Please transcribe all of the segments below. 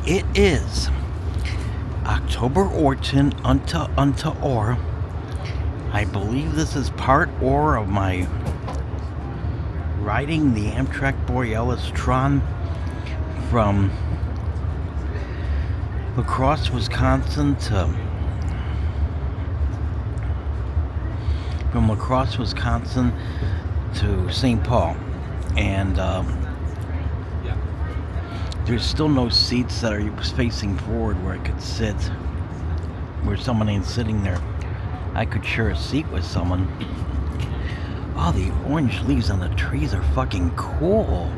It is October Orton unto or. I believe this is part or of my riding the Amtrak Borealis Train from Crosse, Wisconsin to St. Paul, and there's still no seats that are facing forward where I could sit, where someone ain't sitting there. I could share a seat with someone. Oh, the orange leaves on the trees are fucking cool.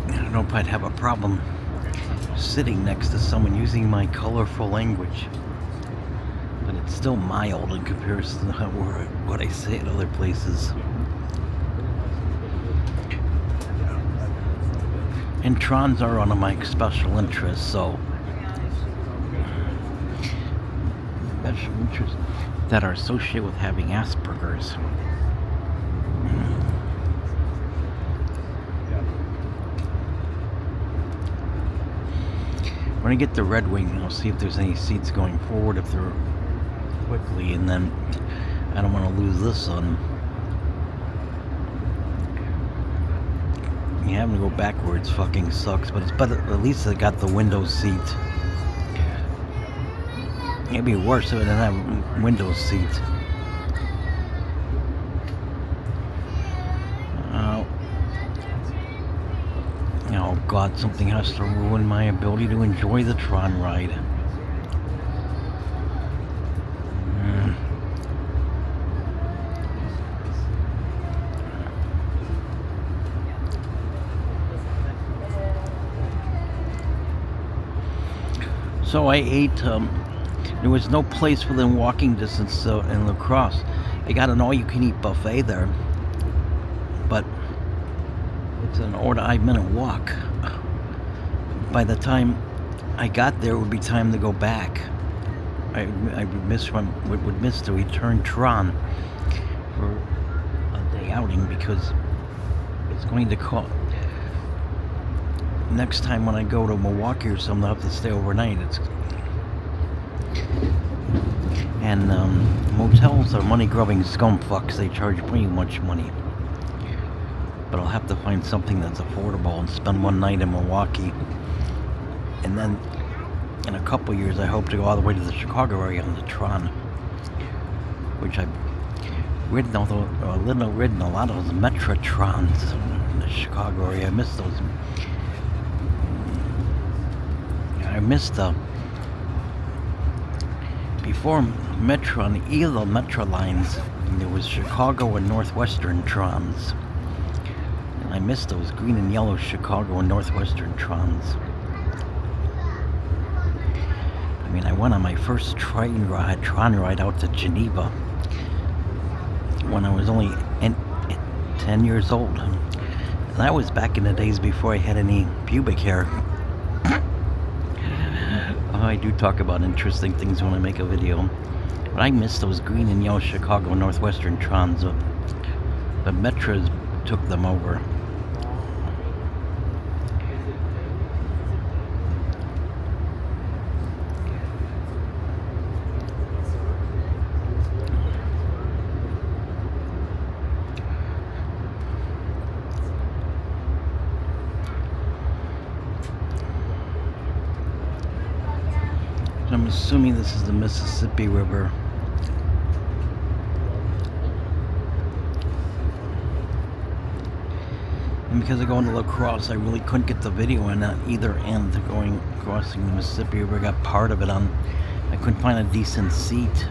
I don't know if I'd have a problem sitting next to someone using my colorful language, but it's still mild in comparison to what I say at other places. And trons are one of my special interests, special interests that are associated with having Asperger's. When I get the Red Wing, I'll see if there's any seats going forward, if they're quickly, and then I don't want to lose this one. Having to go backwards fucking sucks, but it's better. At least I got the window seat. It'd be worse if I didn't have window seat. Oh God, something has to ruin my ability to enjoy the Tron ride. So I ate, there was no place within walking distance in La Crosse. They got an all-you-can-eat buffet there, but it's an 4 to 5 minute walk. By the time I got there, it would be time to go back. I would miss the return Tron for a day outing, because it's going to cost. Next time when I go to Milwaukee or something, I'll have to stay overnight. And motels are money-grubbing scumfucks. They charge pretty much money. But I'll have to find something that's affordable and spend one night in Milwaukee. And then in a couple years, I hope to go all the way to the Chicago area on the Tron, which I've ridden a lot of those METRA Trons in the Chicago area. I miss those. I missed before METRA, on either of the METRA lines, there was Chicago and Northwestern Trons. And I missed those green and yellow Chicago and Northwestern Trons. I mean, I went on my first Tron ride out to Geneva when I was only 10 years old. And that was back in the days before I had any pubic hair. I do talk about interesting things when I make a video, but I miss those green and yellow Chicago and Northwestern Trons. But METRA's took them over. I'm assuming this is the Mississippi River. And because of going to La Crosse, I really couldn't get the video in at either end crossing the Mississippi River. I got part of it on. I couldn't find a decent seat,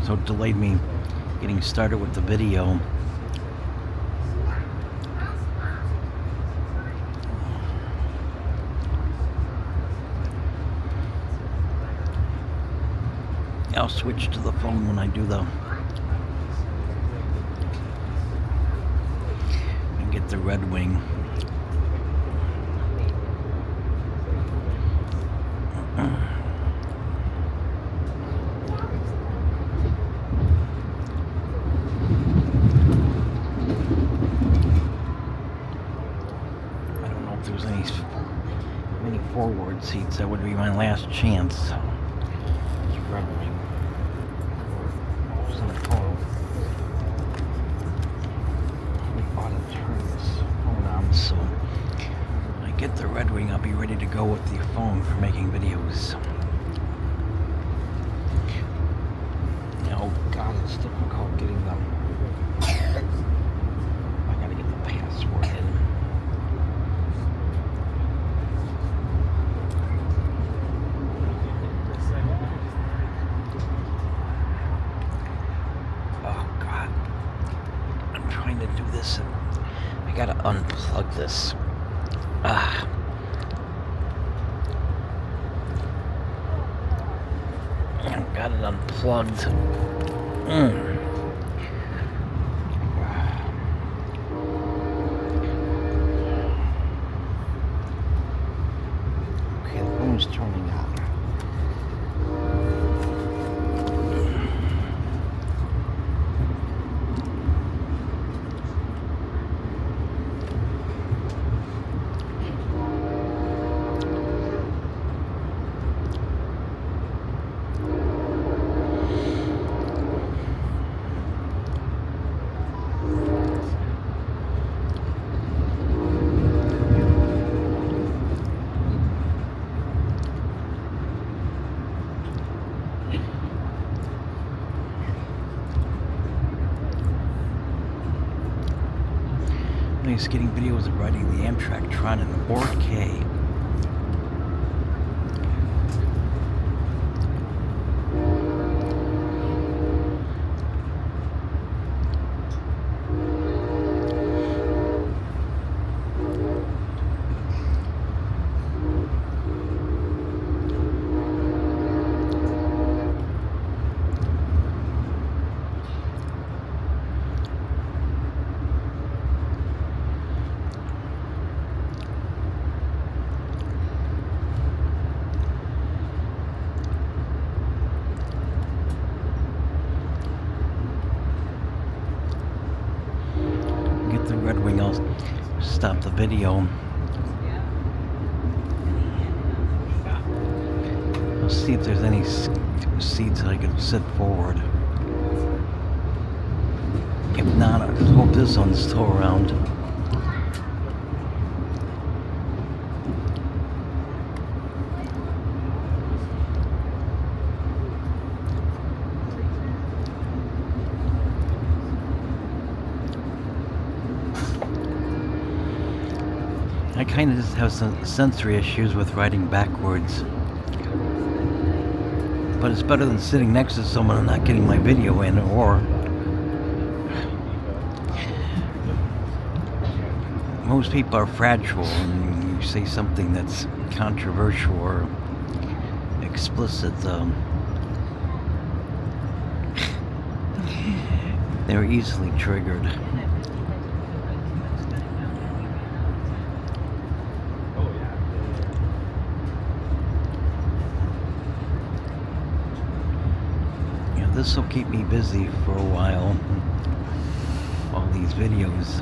so it delayed me getting started with the video. I'll switch to the phone when I do the and get the Red Wing. forward seats. That would be my last chance. It's Red Wing. We ought to turn this phone on so when I get the Red Wing, I'll be ready to go with the phone for making videos. Oh God, it's difficult getting them. I gotta get the password in. Oh God, I'm trying to do this and I gotta unplug this. I've got it unplugged. Okay, the phone's turning on. Nice getting videos of riding the Amtrak Tron in 4K. The Red Wing, I'll stop the video. I'll see if there's any seats that I can sit forward. If not, I hope this one's still around. I kind of just have some sensory issues with riding backwards. But it's better than sitting next to someone and not getting my video in, or most people are fragile and you say something that's controversial or explicit. They're easily triggered. This will keep me busy for a while, all these videos.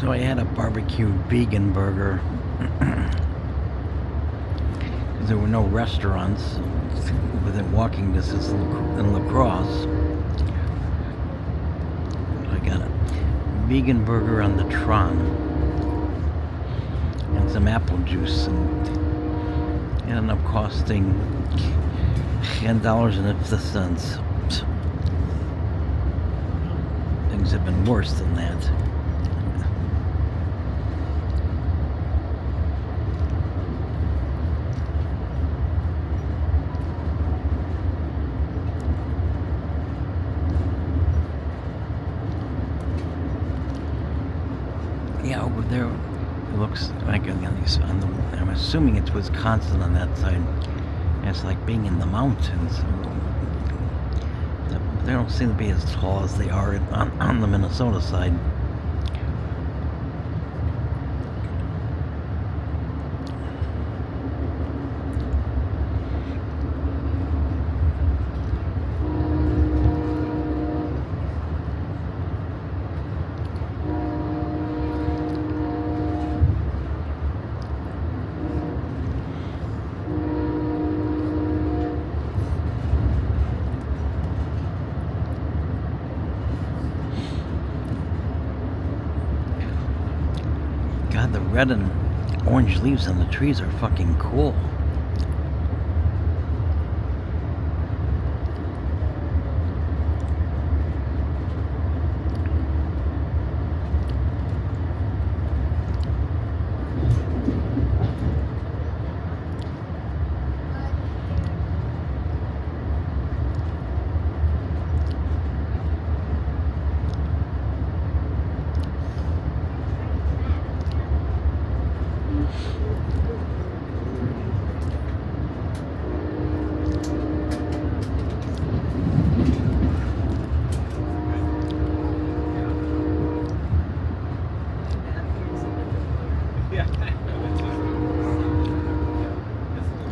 So I had a barbecue vegan burger. There were no restaurants within walking distance in La Crosse. I got a vegan burger on the Tron and some apple juice, and it ended up costing $10.50. Things have been worse than that. there, it looks like on the, I'm assuming it's Wisconsin on that side. And it's like being in the mountains. They don't seem to be as tall as they are on the Minnesota side. God, the red and orange leaves on the trees are fucking cool.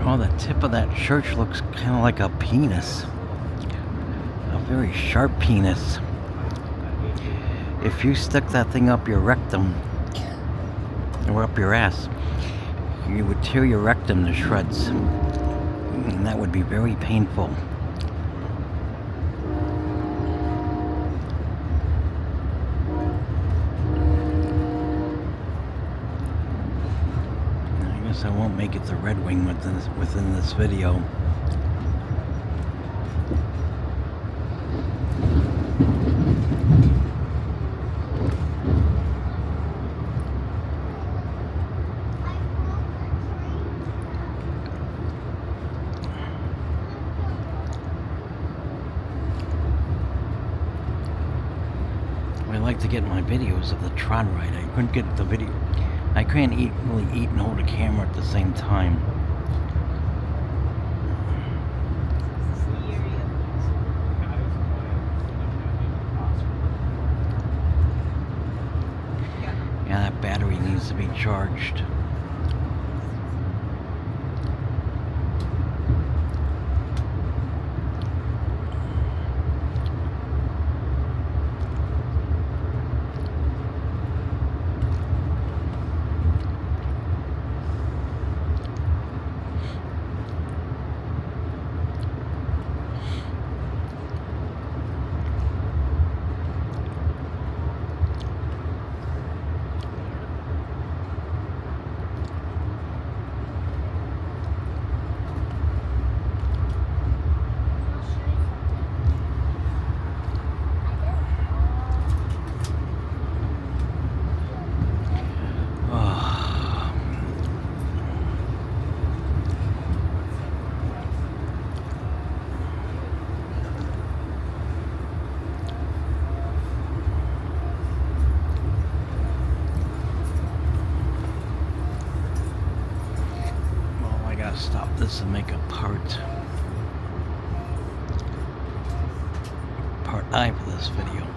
Oh, the tip of that church looks kind of like a penis. A very sharp penis. If you stick that thing up your rectum, or up your ass, you would tear your rectum to shreds. And that would be very painful. I won't make it to Red Wing within this video. I like to get my videos of the Tron ride. I couldn't get the video. I can't really eat and hold a camera at the same time. Yeah, that battery needs to be charged. Stop this and make a part I for this video.